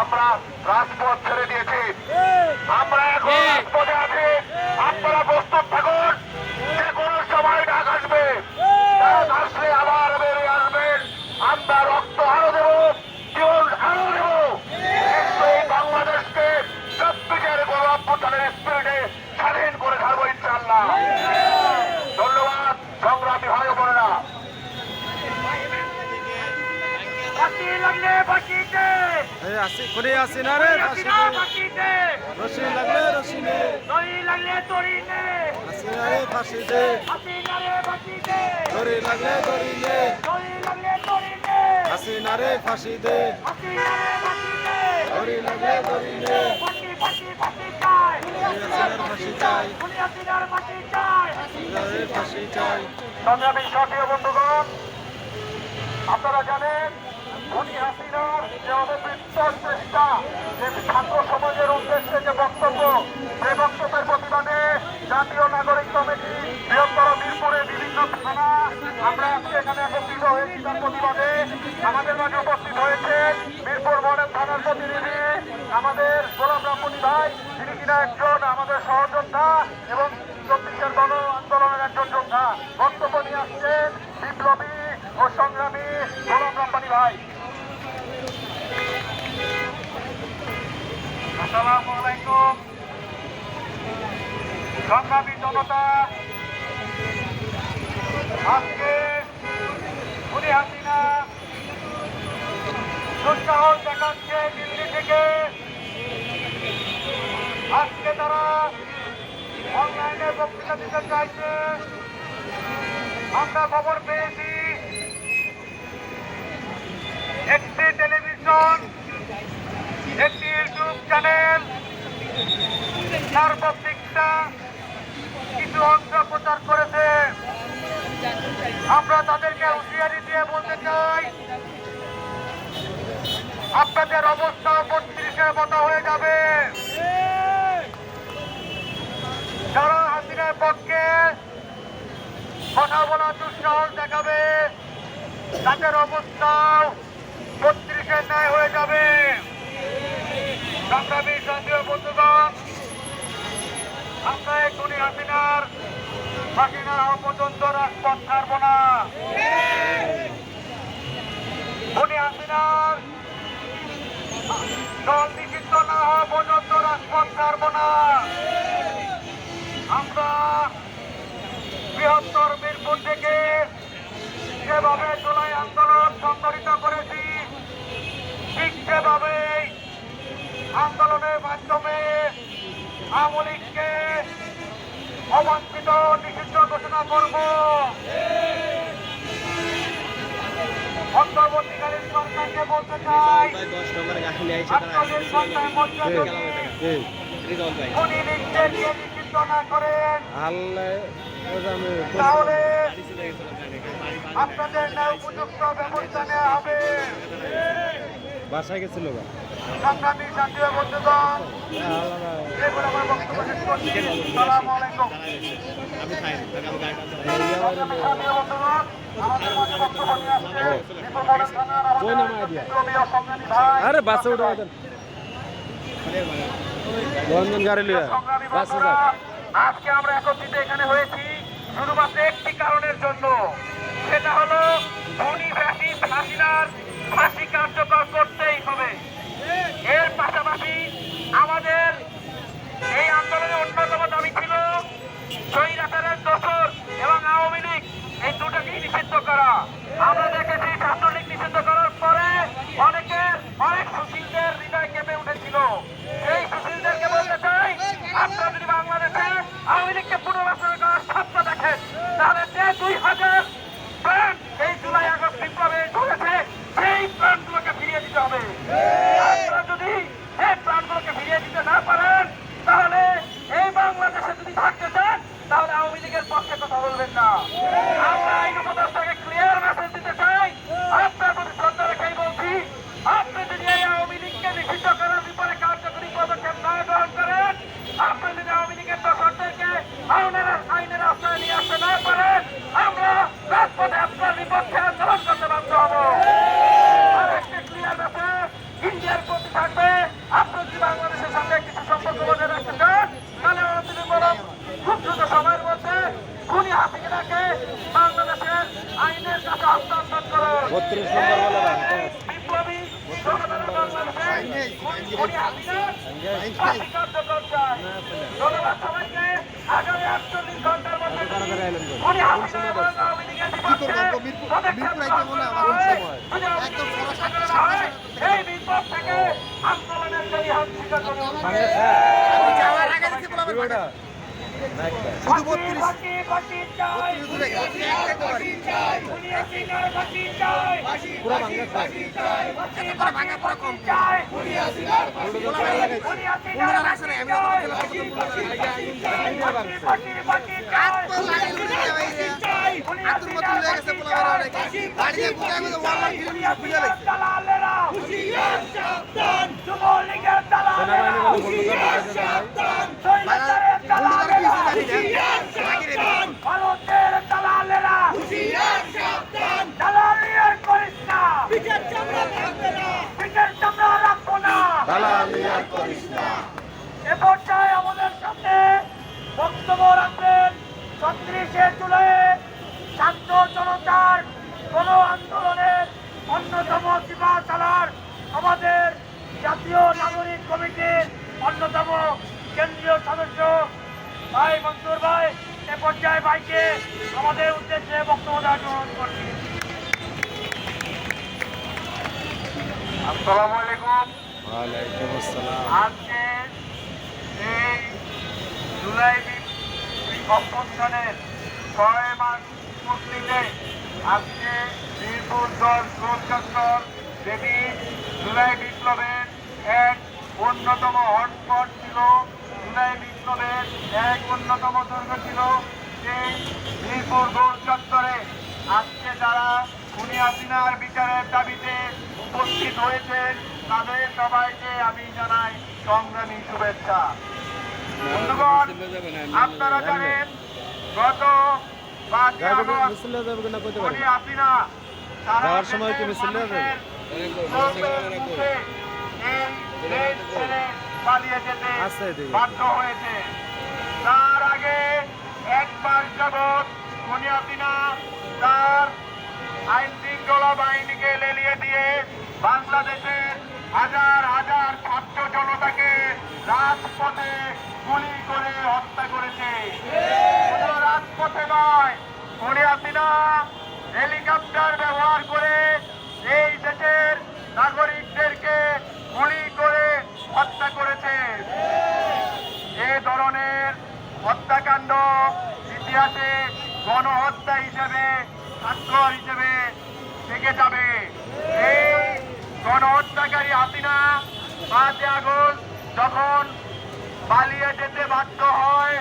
আমরা রাজপথ ছেড়ে দিয়েছি, আমরা এখন রাজপথে আছি। আপনারা প্রস্তুত থাকুন, যে কোনো সময় ডাক আসবে, ডাক আসলে আবার বেরিয়ে আসবেন। আমরা রক্ত আরো দেব, জীবন আরো দেব, কিন্তু এই বাংলাদেশকে 24-এর গণঅভ্যুত্থানের স্পিরিটে স্বাধীন করে ছাড়বো ইনশাআল্লাহ। ধন্যবাদ সংগ্রামী ভাই বোনেরা। করে আসি না রে রশি লাগলে রশি নে আসি না রে ফাঁসি দে দড়ি লাগলে দড়ি নে আসি না রে ফাঁসি দে দড়ি লাগলে দড়ি নে ফাঁসি চাই ফাঁসি চাই। সংগ্রামী সাথী বন্ধুগণ, আপনারা জানেন খুনি হাসিনার যে অবমৃত্যুর চেষ্টা, যে ছাত্র সমাজের উদ্দেশ্যে যে বক্তব্য, সেই বক্তব্যের প্রতিবাদে জাতীয় নাগরিক কমিটি বৃহত্তর মিরপুরে বিভিন্ন থানা আমরা আজকে এখানে একত্রিত হয়েছি। তার প্রতিবাদে আমাদের মাঝে উপস্থিত হয়েছে মিরপুর মডেল থানার প্রতিনিধি আমাদের গোলাম রাব্বানী ভাই, তিনি কিনা একজন আমাদের সহযোদ্ধা এবং 24-এর গণ আন্দোলনের একজন যোদ্ধা। বক্তব্য নিয়ে আসছেন বিপ্লবী ও সংগ্রামী গোলাম রাব্বানী ভাই। আসসালামু আলাইকুম সংগ্রামী জনতা, আজকে খুনি হাসিনা দুঃসাহস দেখাচ্ছে দিল্লি থেকে। আজকে তারা অনলাইনে বক্তৃতা দিতে চাইছে। আমরা খবর পেয়েছি একটি টেলিভিশন, একটি ইউটিউব চ্যানেল তার বক্তৃতা কিছু অংশ প্রচার করেছে। আমরা তাদেরকে হুঁশিয়ারি দিয়ে বলতে চাই, আপনাদের অবস্থা 32-এর মতো হয়ে যাবে। যারা হাসিনার পক্ষে কথা বলা দুঃসাহস দেখাবে, তাদের অবস্থাও 32-এর ন্যায় হয়ে যাবে। সংগ্রামী জাতীয় বন্ধুগণ, আমরা এই খুনি হাসিনার ফাঁসি না হওয়া পর্যন্ত রাজপথ ছাড়ব না। খুনি হাসিনার দল নিষিদ্ধ না হওয়া পর্যন্ত রাজপথ ছাড়ব না। আমরা বৃহত্তর মিরপুর থেকে যেভাবে জুলাই আন্দোলন সংগঠিত করেছি, ঠিক সেভাবেই আন্দোলনের মাধ্যমে আওয়ামী লীগকে অবাঞ্ছিত নিষিদ্ধ ঘোষণা করব। অন্তর্বর্তীকালীন সরকারকে বলতে চাই, আপনাদের সরকার মর্যাদা খুনি লীগকে নিয়ে নিষিদ্ধ না করেন, তাহলে আপনাদের ন্যায় উপযুক্ত ব্যবস্থা নেওয়া হবে। বাসায় গেছিল সংগ্রামী জাতীয় বন্ধুগণ, এগুলো আমার বক্তব্য শেষ করছি। আসসালামু আলাইকুম। সংগ্রামী জাতীয় বন্ধুগণ, আমাদের মাঝে বক্তব্য নিয়ে আসছে মিরপুর মডেল থানার আমাদের বিপ্লবী ও সংগ্রামী ভাই। আরে বাসে উঠে লন্ডন গাড়ি লিয়া সংগ্রামী বন্ধুরা, আজকে আমরা একত্রিত এখানে হয়েছি শুধুমাত্র একটি কারণের জন্য, সেটা হলো খুনি ফ্যাসিস্ট হাসিনার ফাঁসি কার্যকর করতেই হবে। এর পাশাপাশি আমাদের এই আন্দোলনের অন্যতম দাবি ছিল স্বৈরাচারের দোসর এবং আওয়ামী লীগ এই দুটোকেই নিষিদ্ধ করা। আমরা দেখেছি ছাত্রলীগ নিষিদ্ধ করার পরে অনেক সুশীলদের হৃদয় কেঁপে উঠেছিল। এই সুশীলদেরকে বলতে চাই, আপনারা যদি বাংলাদেশে আওয়ামী লীগকে পুনর্বাসন করার স্বপ্ন দেখেন, তাহলে যে 2000 প্রাণ এই জুলাই আগস্ট বিপ্লবে ঝরেছে, সেই প্রাণগুলোকে ফিরিয়ে দিতে হবে। আপনারা যদি এই প্রাণগুলোকে ফিরিয়ে দিতে না পারেন, তাহলে এই বাংলাদেশে যদি থাকতে চান, তাহলে আওয়ামী লীগের পক্ষে কথা বলবেন না। আমরা আইন উপদেষ্টাকে ক্লিয়ার মেসেজ দিতে চাই, নম্বর বলে দাও, এই বিপ্লবী জনতার বাংলাদেশে খুনি হাসিনার ফাঁসি কার্যকর চাই। ধন্যবাদ সবাইকে। আগামী 48 ঘন্টার মধ্যে খুনি হাসিনা এবং আওয়ামী লীগের বিপক্ষে পদক্ষেপ গ্রহণ করা হয়। যদি একদম হয়, এই বিপ্লব থেকে আন্দোলনের যদি হাত স্বীকার করুন। শুধু ফাঁসি, ফাঁসি চাই। ফাঁসি চাই। খুনি হাসিনার ফাঁসি চাই। ফাঁসি চাই। খুনি হাসিনার ফাঁসি দালালেরা যুবলীগের ভারতের দালালেরা দালালিয়ার করিস না, পিঠের চামড়া রাখবো না। এ পর্যায়ে আমাদের সামনে বক্তব্য রাখবেন ৩৬শে জুলাই ছাত্র জনতার গণ আন্দোলনের অন্যতম সিপাহসালার আমাদের জাতীয় নাগরিক কমিটির অন্যতম কেন্দ্রীয় সদস্য ভাই মনসুর ভাই। এ পর্যায়ে ভাইকে আমাদের উদ্দেশ্যে বক্তব্য দেওয়ার অনুরোধ করছি। আসসালামু আলাইকুম। ওয়ালাইকুম আসসালাম। আজকে এই জুলাই অভ্যুত্থানের ৬ মাস পূর্তিতে আজকে মিরপুর ১০ গোলচত্বর দেবী জুলাই বিপ্লবের এক অন্যতম হটস্পট ছিল। জুলাই বিপ্লবের এক অন্যতম দুর্গ ছিল সেই মিরপুর গোল চত্বরে। আজকে যারা খুনি হাসিনার বিচারের দাবিতে উপস্থিত হয়েছেন তাদের সবাইকে আমি জানাই সংগ্রামী শুভেচ্ছা। বন্ধুগণ, আপনারা জানেন গত ৫ই আগস্ট খুনি হাসিনা যাওয়ার সময় কি মিছিল যাবে? পালিয়ে যেতে আচ্ছা, এদিকে। বাধ্য হয়েছে। তার আগে ১ মাস যাবৎ খুনি হাসিনা তার আইন শৃঙ্খলা বাহিনীকে লেলিয়ে দিয়ে বাংলাদেশের হাজার হাজার ছাত্র জনতাকে রাজপথে গুলি করে হত্যা করেছে। শুধু রাজপথে নয়, খুনি হাসিনা হেলিকপ্টার ব্যবহার করে এই দেশের নাগরিকদেরকে গুলি করে হত্যা করেছে। এ ধরনের হত্যাকাণ্ড ইতিহাসে গণহত্যা হিসেবে স্বাক্ষর হিসেবে থেকে যাবে। এই গণহত্যাকারী হাসিনা ৫ই আগস্ট যখন পালিয়ে যেতে বাধ্য হয়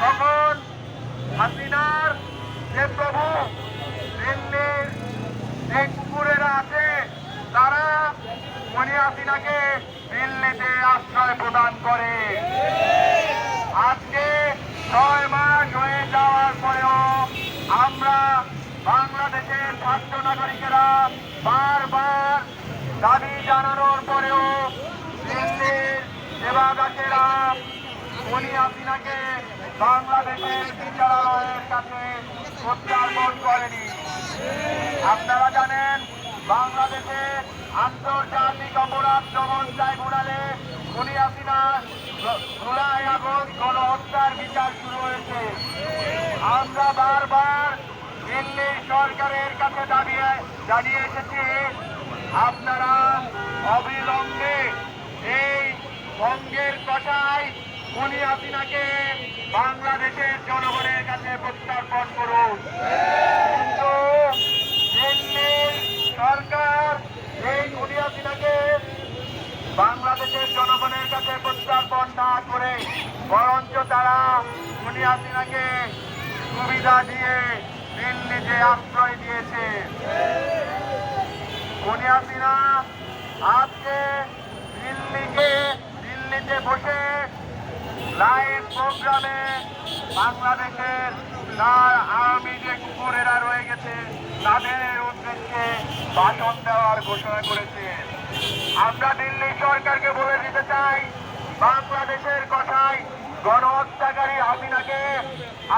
তখন হাসিনার যে প্রভু দিল্লির যে কুকুরেরা আছে তারা খুনি হাসিনাকে দিল্লিতে আশ্রয় প্রদান করে। আজকে ৬ মাস হয়ে যাওয়ার পরেও আমরা বাংলাদেশের ছাত্র নাগরিকেরা বারবার দাবি জানানোর পরেও দিল্লির সেবাদাসেরা খুনি হাসিনাকে বাংলাদেশের বিচারালয়ের কাছে প্রত্যার্পণ করেনি। আপনারা জানেন বাংলাদেশে আন্তর্জাতিক অপরাধ দমন ট্রাইব্যুনালে খুনি হাসিনা জুলাই আগস্ট গণহত্যার বিচার শুরু হয়েছে। আমরা বারবার দিল্লি সরকারের কাছে জানিয়ে এসেছি আপনারা অবিলম্বে এই বঙ্গের কষাই খুনি হাসিনাকে বাংলাদেশের জনগণের কাছে প্রত্যার্পণ করুন। কিন্তু দিল্লির সরকার এই খুনি হাসিনাকে বাংলাদেশের জনগণের কাছে প্রত্যার্পণ না করে বরঞ্চ তারা খুনি হাসিনাকে সুবিধা দিয়ে দিল্লিতে আশ্রয় দিয়েছে। খুনি হাসিনা আজকে দিল্লিতে বসে লাইভ প্রোগ্রামে বাংলাদেশের তার আওয়ামী যে কুকুরেরা রয়ে গেছে তাদের উদ্দেশ্যে ভাষণ দেওয়ার ঘোষণা করেছে। আমরা দিল্লি সরকারকে বলে দিতে চাই, বাংলাদেশের কথায় গণহত্যাকারী হাসিনাকে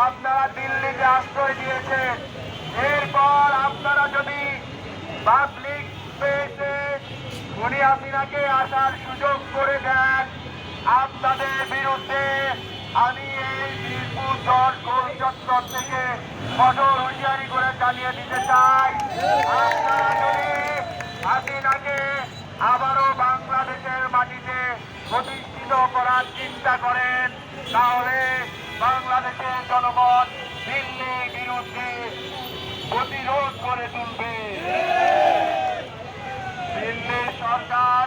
আপনারা দিল্লিতে আশ্রয় দিয়েছেন। এরপর আপনারা যদি পাবলিক স্পেসে খুনি হাসিনাকে আসার সুযোগ করে দেন, আপনাদের বিরুদ্ধে আমি এই মিরপুর 10 গোল চত্বর থেকে কঠোর হুঁশিয়ারি করে জানিয়ে দিতে চাই, আপনারা যদি হাসিনাকে আবারও বাংলাদেশের মাটিতে প্রতিষ্ঠিত করার চিন্তা করেন, তাহলে বাংলাদেশের জনগণ দিল্লির বিরুদ্ধে প্রতিরোধ করে তুলবে। দিল্লির সরকার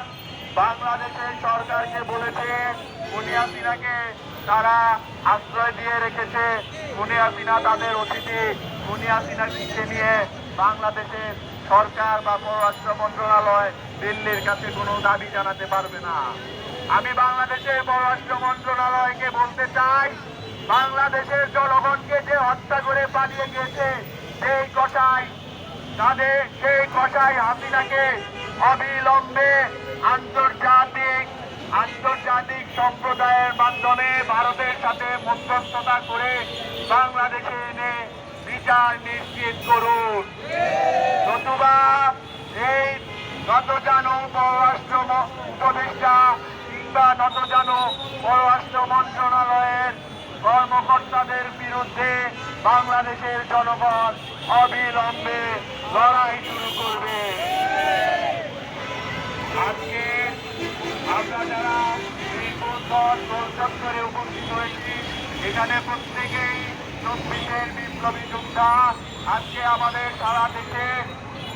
বাংলাদেশের সরকারকে বলেছে খুনি হাসিনাকে তারা আশ্রয় দিয়ে রেখেছে, খুনি হাসিনা তাদের অতিথি, খুনি হাসিনাকে নিয়ে বাংলাদেশের সরকার বা পররাষ্ট্র মন্ত্রণালয় দিল্লির কাছে কোনো দাবি জানাতে পারবে না। আমি বাংলাদেশের পররাষ্ট্র মন্ত্রণালয়কে বলতে চাই, বাংলাদেশের জনগণকে যে হত্যা করে পালিয়ে গিয়েছে সেই কসাই হাসিনাকে অবিলম্বে আন্তর্জাতিক সম্প্রদায়ের মাধ্যমে ভারতের সাথে মধ্যস্থতা করে বাংলাদেশে এনে বিচার নিশ্চিত করুন, নতুবা এই নতজানু পররাষ্ট্র উপদেষ্টা কিংবা নতজানু পররাষ্ট্র মন্ত্রণালয়ের কর্মকর্তাদের বিরুদ্ধে বাংলাদেশের জনগণ অবিলম্বে লড়াই শুরু করবে। আজকে আমরা যারা মিরপুর 10 গোল চত্বরে উপস্থিত হয়েছি, এখানে প্রত্যেকেই 24-এর বিপ্লবী যোদ্ধা। আজকে আমাদের সারা দেশে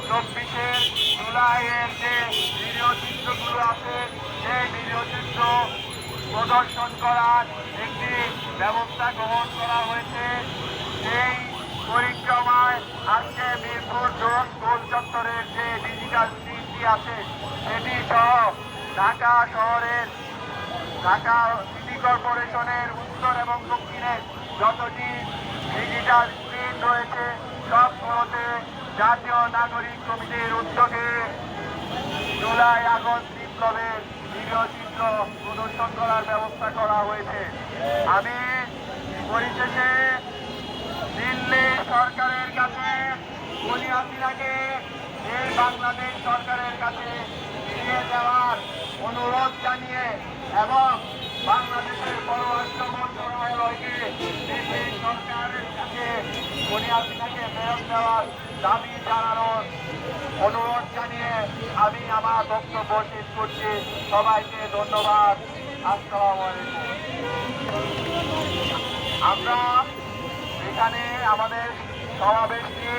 24-এর জুলাইয়ের যে ভিডিও চিত্রগুলো আছে, সেই ভিডিও চিত্র প্রদর্শন করার একটি ব্যবস্থা গ্রহণ করা হয়েছে। সেই পরিক্রমায় আজকে মিরপুর 10 গোল চত্বরের যে ডিজিটাল স্ক্রিনটি আছে সেটি সহ ঢাকা সিটি কর্পোরেশনের উত্তর এবং দক্ষিণে যতটি ডিজিটাল স্ক্রিন রয়েছে সবগুলোতে জাতীয় নাগরিক কমিটির উদ্যোগে জুলাই আগস্ট বিপ্লবের ভিডিও চিত্র প্রদর্শন করার ব্যবস্থা করা হয়েছে। আমি পরিশেষে দিল্লি সরকারের কাছে খুনি হাসিনাকে এই বাংলাদেশ সরকারের কাছে ফিরিয়ে দেওয়ার অনুরোধ জানিয়ে এবং বাংলাদেশের পররাষ্ট্র মন্ত্রণালয়কে দিল্লি সরকারের কাছে খুনি হাসিনাকে ফেরত দেওয়ার দাবি জানানোর অনুরোধ জানিয়ে আমি আমার বক্তব্য শেষ করছি। সবাইকে ধন্যবাদ। আসসালামু আলাইকুম। আমরা এখানে আমাদের সমাবেশটি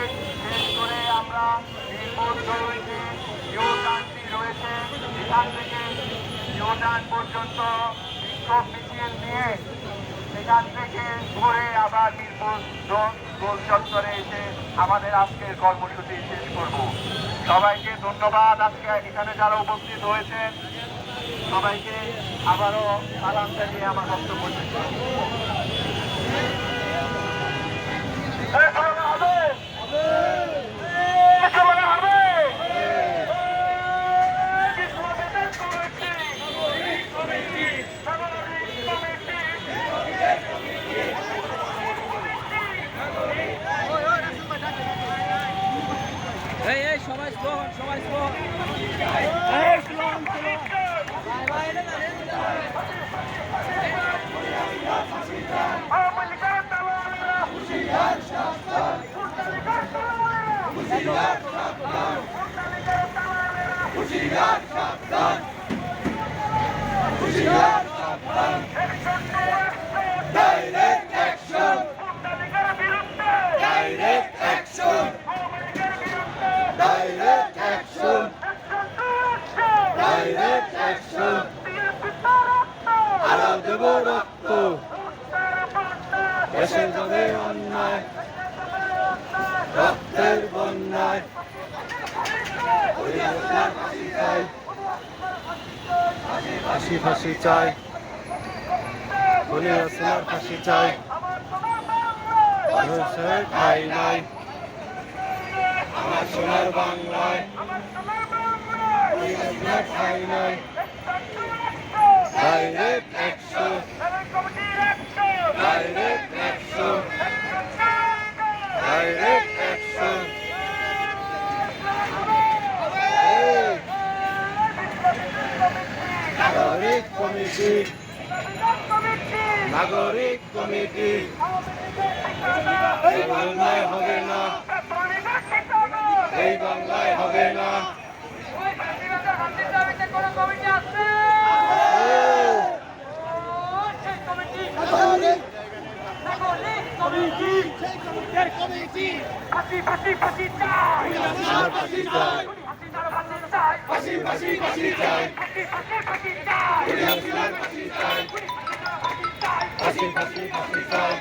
শেষ করে আমরা মিরপুর 2 যে ইউটার্নটি রয়েছে এখান থেকে ইউটার্ন পর্যন্ত বিক্ষোভ মিছিল নিয়ে সেখান থেকে ঘুরে আবার মিরপুর 10 গোল চত্বরে এসে আমাদের আজকের কর্মসূচি শেষ করব। সবাইকে ধন্যবাদ। আজকে এখানে যারা উপস্থিত হয়েছেন সবাইকে আবারও সালাম জানিয়ে আমার বক্তব্য শেষ করব। সবাই স্লো হন, সবাই স্লো হন। Direct action! Direct action! Direct action! Direct action! আরো দেব রক্ত দেশের যাবে অন্যায় রক্তের বন্যায় ফাঁসি ফাঁসি চাই, খুনি হাসিনার ফাঁসি চাই, ঠাই নাই আমার সোনার বাংলায় ঠাই নাই। Direct action! Direct action! Direct action! Committee নাগরিক কমিটি এই বাংলায় হবে না, এই বাংলায় হবে না। ফাঁসি ফাঁসি ফাঁসি চাই, হাসিনার ফাঁসি চাই, হাসিনার ফাঁসি চাই, ফাঁসি ফাঁসি ফাঁসি চাই, ফাঁসি ফাঁসি ফাঁসি চাই, হাসিনার ফাঁসি চাই, ফাঁসি চাই, ফাঁসি ফাঁসি ফাঁসি চাই।